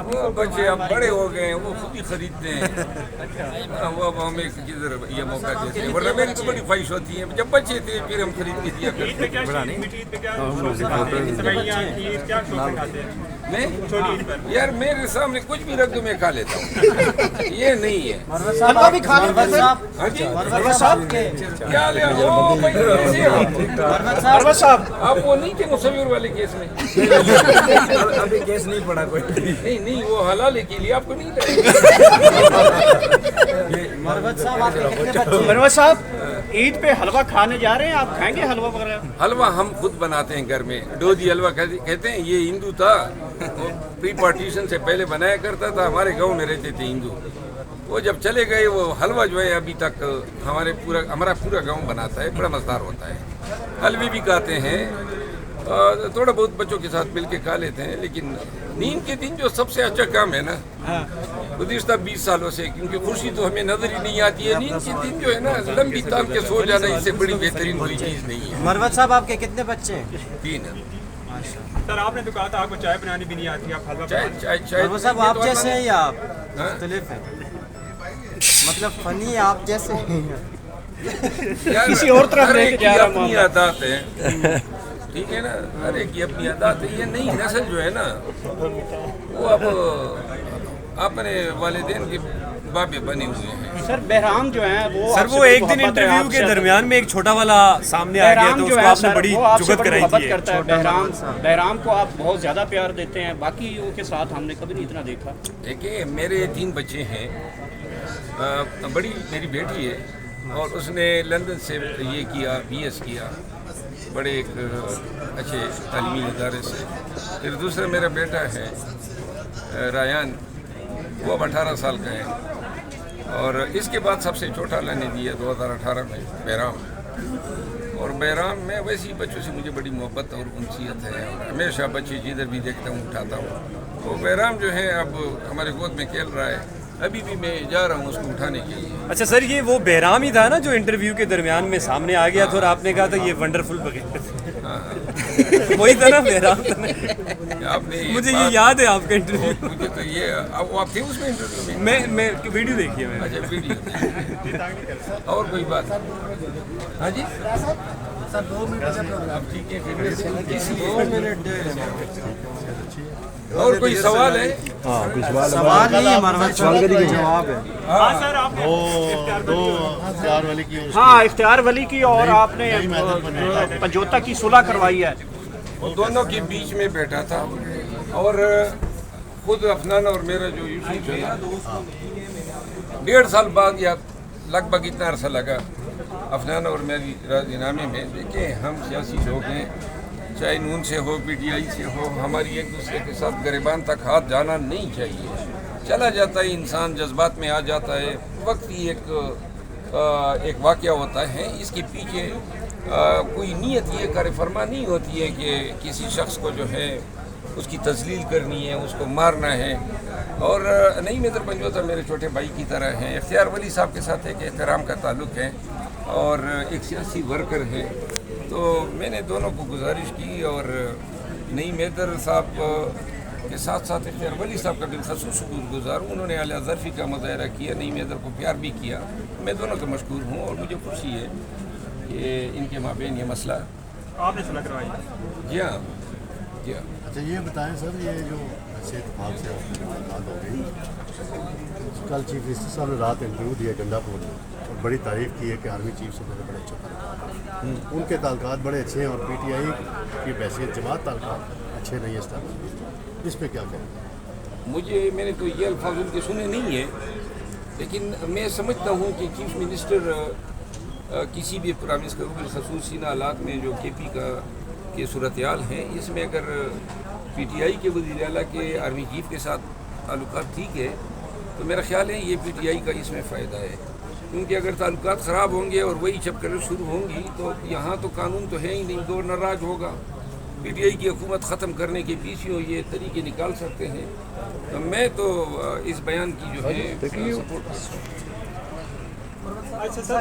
وہ بچے اب بڑے ہو گئے ہیں، وہ خود ہی خریدتے ہیں، وہ اب ہمیں کدھر یہ موقع دیتے ہیں، ورنہ میری تو بڑی خواہش ہوتی ہے جب بچے تھے پھر ہم خرید کے دیا کرتے میں یار میرے سامنے کچھ بھی رکھ دو میں کھا لیتا ہوں، یہ نہیں ہے حلوہ بھی کھا لیتے ہیں کیا لیا آپ وہ نہیں تھے مصور والے کیس میں؟ ابھی کیس نہیں پڑا کوئی، نہیں وہ حلال کے لیے آپ کو نہیں مروت صاحب عید پہ حلوہ کھانے جا رہے ہیں، آپ کھائیں گے حلوہ وغیرہ؟ حلوہ ہم خود بناتے ہیں گھر میں، ڈودھی حلوہ کہتے ہیں، یہ ہندو تھا، پری پارٹیشن سے پہلے بنایا کرتا تھا، ہمارے گاؤں میں رہتے تھے ہندو، وہ جب چلے گئے وہ حلوہ جو ہے ابھی تک ہمارا پورا گاؤں بناتا ہے، بڑا مزیدار ہوتا ہے، حلوے بھی کھاتے ہیں، تھوڑا بہت بچوں کے ساتھ مل کے کھا لیتے ہیں، لیکن نیند کے دن جو سب سے اچھا کام ہے نا گزشتہ 20 سالوں سے، کیونکہ خوشی تو ہمیں نظر ہی نہیں آتی ہے، نیند کے دن جو ہے نا لمبی تان کے سو جانا اس سے بڑی بہترین کوئی چیز نہیں ہے۔ مروت صاحب آپ کے کتنے بچے ہیں؟ 3 سر آپ نے تو کہا تھا آپ کو چائے بنانی بھی نہیں آتی، آپ حلوہ چائے مروت صاحب آپ جیسے ہیں یا آپ مختلف ہیں؟ مطلب فنی آپ جیسے ہیں؟ کسی اور طرف لے کے جا رہا ہوں۔ اپنی عادات ہے، ٹھیک ہے نا، ہر ایک کی اپنی عادات ہے، یہ نئی نسل جو ہے نا وہ اب اپنے والدین کے بابے بنے ہوئے ہیں۔ سر بہرام جو ہیں وہ ایک دن انٹرویو کے درمیان میں ایک چھوٹا والا سامنے آ گیا تو اس کو آپ نے بڑی جگت کرائی تھی۔ بہرام کو آپ بہت زیادہ پیار دیتے ہیں، باقی کے ساتھ ہم نے کبھی نہیں اتنا دیکھا۔ دیکھیے میرے 3 بچے ہیں، بڑی میری بیٹی ہے اور اس نے لندن سے یہ کیا BS کیا بڑے ایک اچھے تعلیمی ادارے سے، پھر دوسرا میرا بیٹا ہے رایان، وہ اب 18 سال کا ہے، اور اس کے بعد سب سے چھوٹا اللہ نے دیا 2018 میں بہرام، اور بہرام میں ویسی بچوں سے مجھے بڑی محبت اور انسیت ہے، اور ہمیشہ بچے جدھر بھی دیکھتا ہوں اٹھاتا ہوں، تو بہرام جو ہے اب ہمارے گود میں کھیل رہا ہے، ابھی بھی میں جا رہا ہوں اس کو اٹھانے کے لیے۔ اچھا سر، یہ وہ بہرام ہی تھا نا جو انٹرویو کے درمیان میں سامنے آ گیا تھا اور آپ نے کہا تھا یہ ونڈرفل بغیر، وہی تھا نا بہرام تھا؟ مجھے یہ یاد ہے آپ کا انٹرویو، مجھے تو یہ آپ تھے اس میں انٹرویو میں؟ میں ویڈیو دیکھی ہے میں نے۔ اچھا ویڈیو اور کوئی بات؟ ہاں جی سر 2 منٹ اب ٹھیک ہے، اور کوئی سوال ہے؟ سوال نہیں ہے مروت صاحب کا جواب ہے۔ ہاں سر آپ نے ہاں اختیار ولی کی، اور آپ نے پنجوتا کی صلح کروائی ہے۔ وہ دونوں کے بیچ میں بیٹھا تھا، اور خود افنان اور میرا جو یوسف ہے 1.5 سال بعد یا لگ بھگ اتنا عرصہ لگا افنان اور میری راضی نامے میں۔ دیکھیں ہم سیاسی لوگ ہیں، چاہے نون سے ہو PTI سے ہو، ہماری ایک دوسرے کے ساتھ گریبان تک ہاتھ جانا نہیں چاہیے، چلا جاتا ہے انسان جذبات میں آ جاتا ہے، وقتی ایک واقعہ ہوتا ہے، اس کے پیچھے کوئی نیت یہ کار فرما نہیں ہوتی ہے کہ کسی شخص کو جو ہے اس کی تذلیل کرنی ہے، اس کو مارنا ہے، اور نہیں میدر پنجوتا میرے چھوٹے بھائی کی طرح ہیں، اختیار ولی صاحب کے ساتھ ایک احترام کا تعلق ہے اور ایک سیاسی ورکر ہے، تو میں نے دونوں کو گزارش کی، اور نئی میدر صاحب کے ساتھ ساتھ اختیار ولی صاحب کا بالخصوص شکر گزار ہوں، انہوں نے اعلیٰ ظرفی کا مظاہرہ کیا، نئی میدر کو پیار بھی کیا، میں دونوں کا مشکور ہوں، اور مجھے خوشی ہے کہ ان کے مابین یہ مسئلہ آپ نے صلح کروائی۔ جی ہاں جی ہاں۔ اچھا یہ بتائیں سر، یہ جو ایسے اتفاق سے بات ہو گئی، کل چیف منسٹر صاحب نے رات انٹرویو دیا گنڈا پور میں اور بڑی تعریف کی ہے کہ آرمی چیف سے میرے بڑے اچھے تعلقات ہیں، ان کے تعلقات بڑے اچھے ہیں، اور PTI کی بحیثیت جماعت تعلقات اچھے نہیں ہیں، اس پہ کیا کہیں؟ میں نے تو یہ الفاظ ان کے سنے نہیں ہیں، لیکن میں سمجھتا ہوں کہ چیف منسٹر کسی بھی پرائم منسٹر کو خصوصی حالات میں جو KP کے صورتحال ہیں، اس میں اگر PTI کے وزیر اعلیٰ کے آرمی چیف کے ساتھ تعلقات ٹھیک ہے تو میرا خیال ہے یہ PTI کا اس میں فائدہ ہے، کیونکہ اگر تعلقات خراب ہوں گے اور وہی چپکریں شروع ہوں گی تو یہاں تو قانون تو ہے ہی نہیں، گورنر راج ہوگا، PTI کی حکومت ختم کرنے کے پیچھے یہ طریقے نکال سکتے ہیں، تو میں تو اس بیان کی جو ہے سپورٹ کرتا ہوں۔ اچھا سر